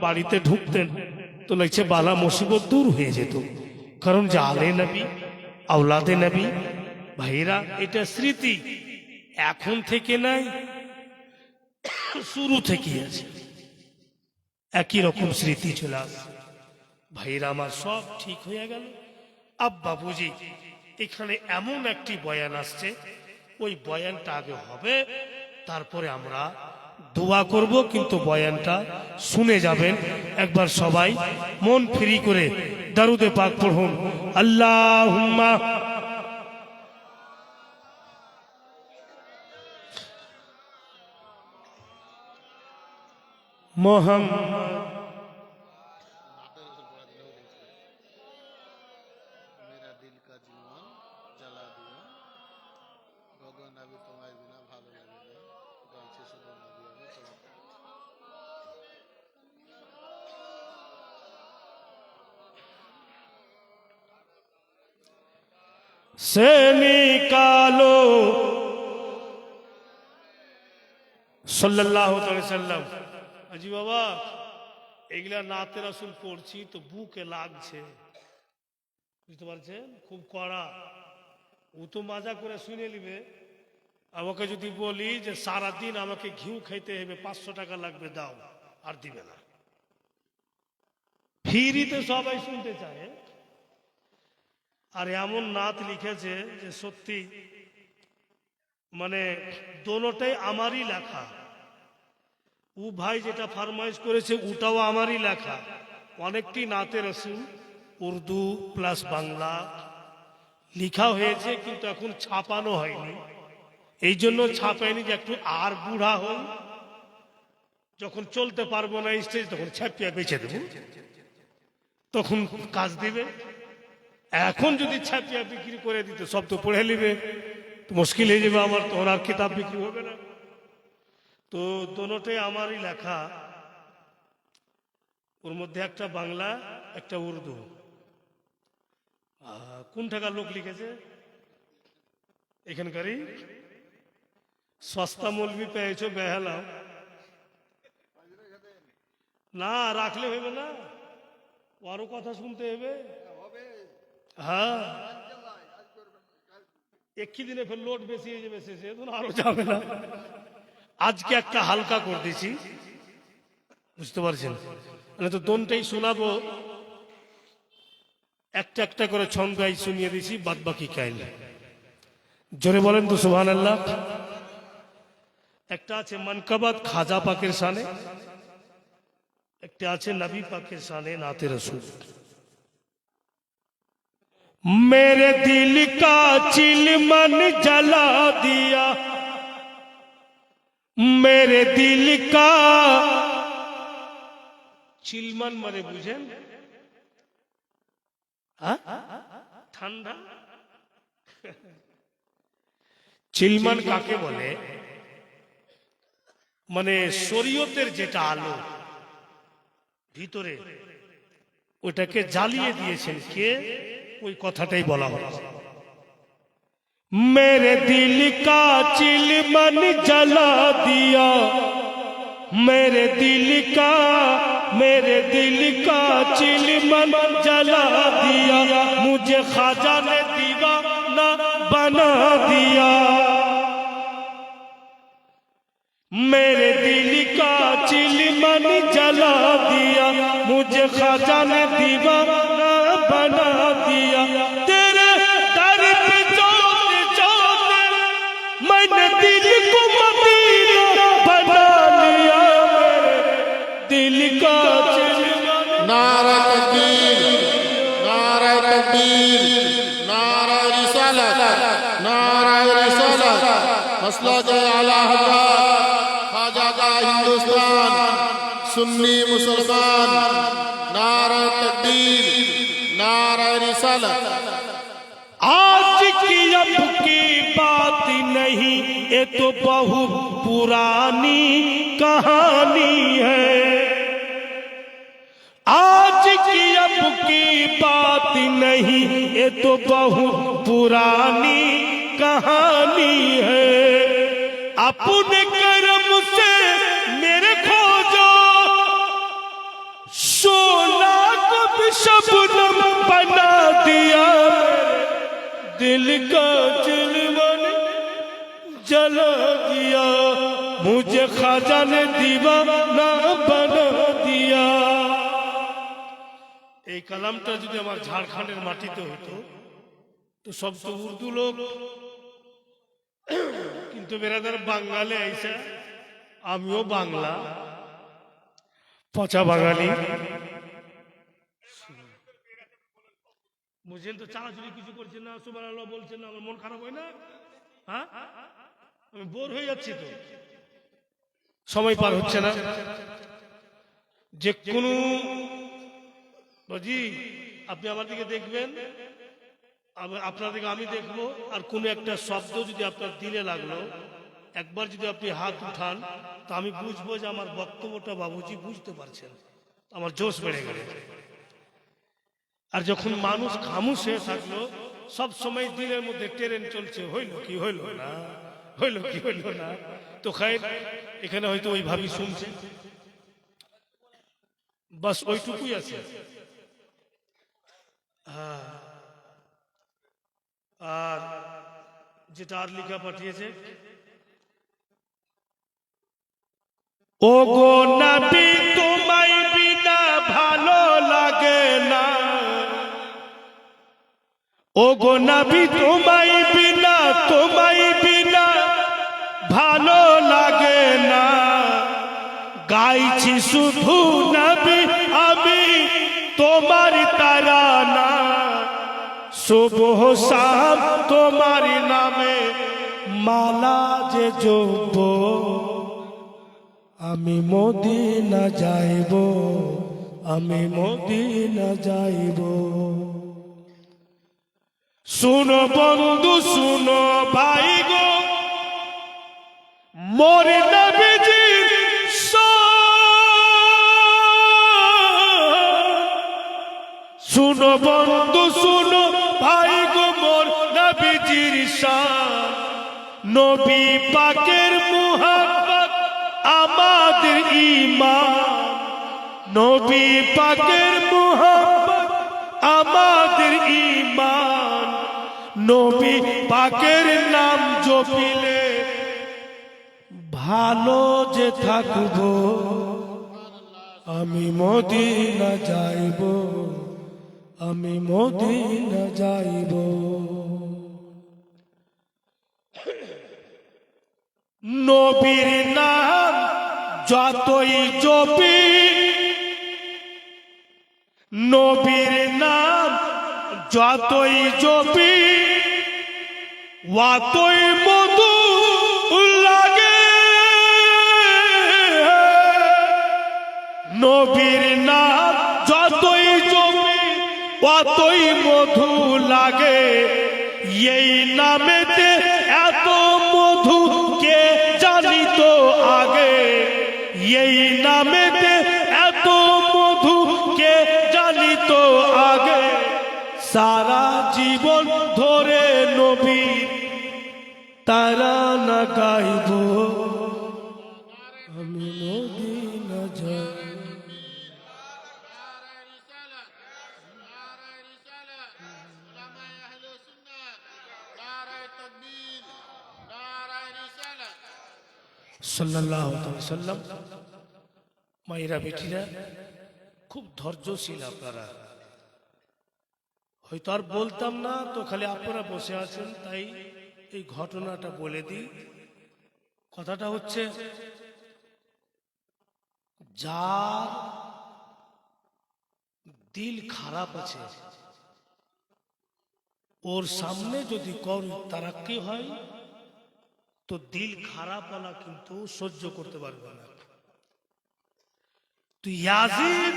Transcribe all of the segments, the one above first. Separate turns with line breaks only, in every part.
বাড়িতে ঢুকতেন তো লাগছে বালা মুসিবত দূর হয়ে যেত। কারণ যে আলে নবী আওলাদে নবী ভাইরা, এটা স্মৃতি এখন থেকে নাই, শুরু থেকে আছে, একই রকম স্মৃতি চলে আসে। ভাইরা আমার সব ঠিক হয়ে গেল। আব্বা বুঝি এখানে এমন একটি বয়ান আসছে, ওই বয়ানটা আগে হবে, তারপরে আমরা দোয়া করব। কিন্তু বয়ানটা শুনে যাবেন। একবার সবাই মন ফ্রি করে দরুদে পাক পড়ুন। আল্লাহুম্মা মুহাম্মদ से निकालो সাল্লাল্লাহু আলাইহি সাল্লাম। আজি বাবা, এগুলা নাতে রাসূল পড়ছি তো বুকে লাগছে, বুঝতে পারছেন? খুব কড়া। ও তো মজা করে শুনে নিবে। আমাকে যদি বলি যে সারাদিন আমাকে ঘিউ খাইতে হবে, 500 টাকা লাগবে, দাও, আর দিবে না। ফ্রিতে সবাই শুনতে চায়। আর এমন নাত লিখেছে যে সত্যি মানে দোনোটাই আমারই লেখা। ও ভাই যেটা ফরমাইশ করেছে ওটাও আমারই লেখা। অনেকটি নাতে রাসূল উর্দু প্লাস বাংলা লেখা হয়েছে, কিন্তু এখন ছাপানো হয়নি। এই জন্য ছাপায়নি যে একটু আর বুড়া হই, যখন চলতে পারবো না স্টেজ, তখন ছাপিয়া বেঁচে দেব, তখন কাজ দিবে। এখন যদি ছাপিয়া বিক্রি করে দিতে সব তো পড়ে নিবে, তো মুশকিল হয়ে যাবে আমার, তখন আর কিতাব বিক্রি হবে না। তো দোনোটাই আমারই লেখা। ওর মধ্যে একটা বাংলা, একটা উর্দু। কোন টাকার লোক লিখেছে? এখানকারই সস্তা মৌলবি পেয়েছো, বেহালাও না, রাখলে হবে না, আরো কথা শুনতে হবে। হ্যাঁ, একই দিনে ফের লোড বেশি হয়ে যাবে, শেষে আরো যাবে না। আজকে একটা হালকা করে দিছি, বুঝতে পারছেন? মানে তো দোনটাই শোনাবো, একটা একটা করে ছন্দাই শুনিয়ে দিছি, বাদ বাকি কাইলে জোরে বলেন তো সুবহানাল্লাহ। একটা আছে মানকাবাত খাজা পাকের শানে, একটা আছে নবী পাকের শানে নাতে রাসূল। मेरे दिल का चिलमन जला दिया, मेरे दिल का चिलमन মানে বুঝেন? ঠান্ডা। চিলমান কাকে বলে? মানে শরীয়তের যেটা আলো ভিতরে, ওটাকে জ্বালিয়ে দিয়েছেন কে? ওই কথাটাই বলা হচ্ছে। मेरे दिल का चिलमन जला दिया, मेरे दिल का चिलमन जला दिया, मुझे ख्वाजा ने दीवाना बना दिया। मेरे दिल का चिलमन जला दिया, मुझे ख्वाजा ने दीवाना बना दिया। तेरे दर पे जोते जोते मैंने दिल को मदीना बना लिया, दिल का चिलमन।
नारा तकबीर, नारा तकबीर, नारा रिसालत, नारा रिसालत, मसलक आला हज़रत ख्वाजा हिंदुस्तान सुन्नी मुसलमान। नारा तकबीर, नारा रिसालत।
आज की अब की बात नहीं, ये तो बहुत पुरानी कहानी है। आज की अब की बात नहीं, ये तो बहुत पुरानी कहानी है। अपने कर्म से मेरे खोजो, शबनम बना दिया दिल का चिलवन जला दिया मुझे ख्वाजा ने दीवाना बना दिया। এই কালামটা যদি আমার ঝাড়খণ্ডের মাটিতে হতো তো সব তো উর্দু লোক, কিন্তু বেরাদার বাঙালি আইসা, আমিও বাংলা পচা বাঙালি, বুঝছেন তো? চালাচুরি কিছু করছেন না, সুবহানাল্লাহ বলছেন না, আমার মন খারাপ হয় না? হ্যাঁ, আমি বোর হয়ে যাচ্ছি তো, সময় পার হচ্ছে না। যে কোনো বাজি আপনি আমার দিকে দেখবেন, আপনার দিকে আমি দেখবো, আর কোনো একটা শব্দ যদি আপনার দিলে লাগলো, একবার যদি আপনি হাত উঠান, তা আমি বুঝবো যে আমার বক্তব্যটা বাবুজি বুঝতে পারছেন, আমার জোশ বেড়ে গেল। আর যখন মানুষ খামোশ হয়ে থাকলো, সব সময় দিনের মধ্যে ট্রেন চলছে, হইল কি হইল না, হইল কি হইল না, তো খায় এখানে হয়তো ওইভাবেই শুনছে, বাস ওইটুকুই আছে। আর যেটা আর লিখা পাঠিয়েছে, ও গো নবী তোমায় বিনা ভালো লাগে না, ও গো নবী তোমায় বিনা ভালো লাগে না, গাইছি শুধু নবী আমি তোমার তারানা, সুবহ শাম তোমার নামে মালা যে জপব, আমি মদিনা যাইব, আমি মদিনা যাইব। শুনো বন্ধু শুনো ভাই গো, মোর নবীজির শুনো বন্ধু শুনো ভাই গো, মোর নবীজির শান, নবী পাকের মুহাব্বত আমাদের ঈমান, নবী পাকের মুহাব্বত আমাদের ঈমান, নবী পাকের নাম জপিলে ভালো যে থাকবো, আমি মদিনা যাইব, আমি মদিনা যাইব। নবীর নাম যতই জপি, নবীর নাম যতই জপি, অতই মধু লাগে, নবীর নাম যতই জপি অতই মধু লাগে, এই নামেতে এত মধু কে জানিত আগে, এই নামেতে এত মধু কে জানিত আগে, সারা জীবন ধরে নবীর তারানা গাইব, আমি মদিনা যাই। সাল্লাল্লাহু আলাইহি ওয়াসাল্লাম। মায়েরা বেটিরা খুব ধৈর্যশীল আপনারা, হয়তো আর বলতাম না, তো খালি আপনারা বসে আছেন তাই এই ঘটনাটা বলে দিই। কথাটা হচ্ছে, যার দিল খারাপ আছে ওর সামনে যদি কর তারাক্কি হয় তো দিল খারাপ वाला কিন্তু সহ্য করতে পারবে না। তো ইয়াজিদ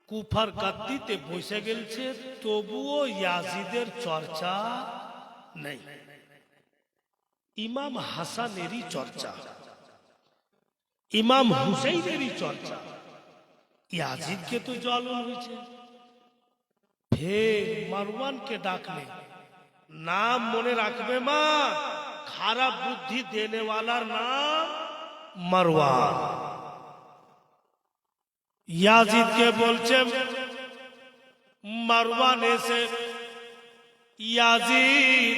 কুফার গাদ্দিতে বসে গেছে, তবুও ইয়াজিদের চর্চা নেই, ইমাম হাসানেরই চর্চা, ইমাম হুসাইনেরই চর্চা। ইয়াজিদকে তো জ্বালানো হয়েছে, ফের মারওয়ানকে ডাকলে নাম মনে রাখবে মা, খারাপ বুদ্ধি দেনে वालार नाम মারওয়ান। ইয়াজিদকে বলছে মারওয়ান এসে ইয়াজিদ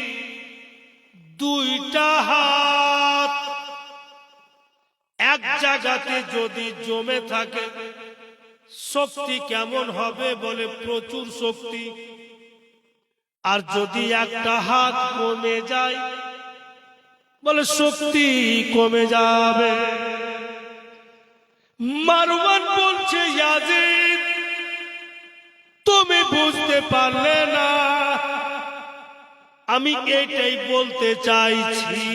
দুইটা হাত এক জায়গাতে যদি জমে থাকে শক্তি কেমন হবে বলে প্রচুর শক্তি, আর যদি একটা হাত কমে যায় বলে শক্তি কমে যাবে। মারওয়ান বলছে ইয়াজিদ তুমি বুঝতে পারলে না, আমি এটাই বলতে চাইছি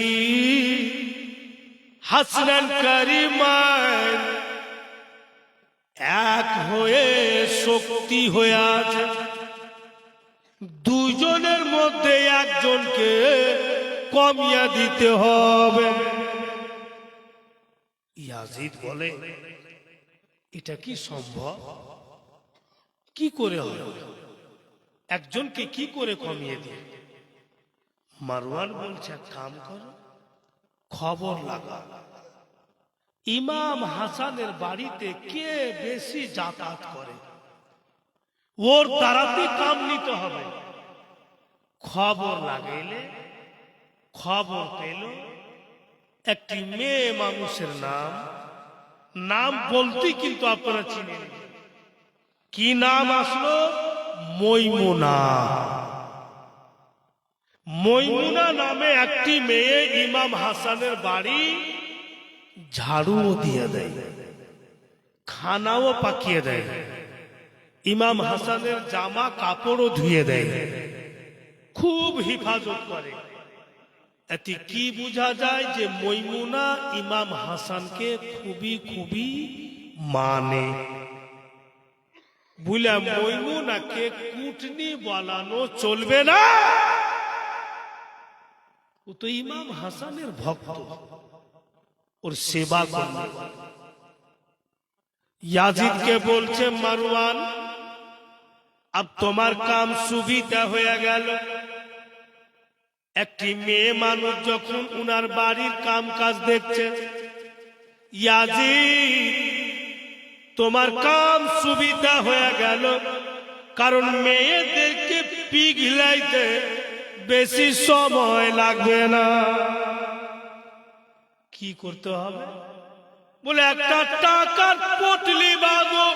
হাসনান কারিমান এক হয়ে শক্তি হয়ে আছে, দুজনের মধ্যে একজনকে কমিয়ে দিতে হবে। ইয়াজিদ বলে এটা কি সম্ভব, কি করে হবে, একজনকে কি করে কমিয়ে দিয়ে? মারওয়ান বলছে এক কাম করো, খবর লাগা ইমাম হাসানের বাড়িতে কে বেশি যাতায়াত করে, ওর দ্বারাতে কাম নিতে হবে। খবর লাগাইলে খবর পেল একটি মেয়ে মানুষের নাম বলতে কিন্তু আপনারা চিনেন, কি নাম আসলো? মৈমুনা। মৈমুনা নামে একটি মেয়ে ইমাম হাসানের বাড়ি ঝাড়ুও দিয়ে দেয়, খানাও পাকিয়ে দেয়, ইমাম হাসানের জামা কাপড়ও ধুয়ে দেয়, খুব হিফাজত করে। এতে কি বোঝা যায় যে মৈমুনা ইমাম হাসানকে খুবই খুবই মানে। বলে মৈমুনাকে কুটনি বলানো চলবে না, ও তো ইমাম হাসানের ভক্ত, ওর সেবা করবে। ইয়াজিদকে বলছে মারওয়ান अब তোমার কাম সুবিধা হয়ে গেল। একটি মেয়ে মানুষ যখন উনার বাড়ির কাম কাজ দেখছে, ইয়াজিদ তোমার কাম সুবিধা হয়ে গেল, কারণ মেয়েদেরকে পিঘলাইতে বেশি সময় লাগবে না। কি করতে হবে? বলে একটা টাকার পটলি বাঁধো,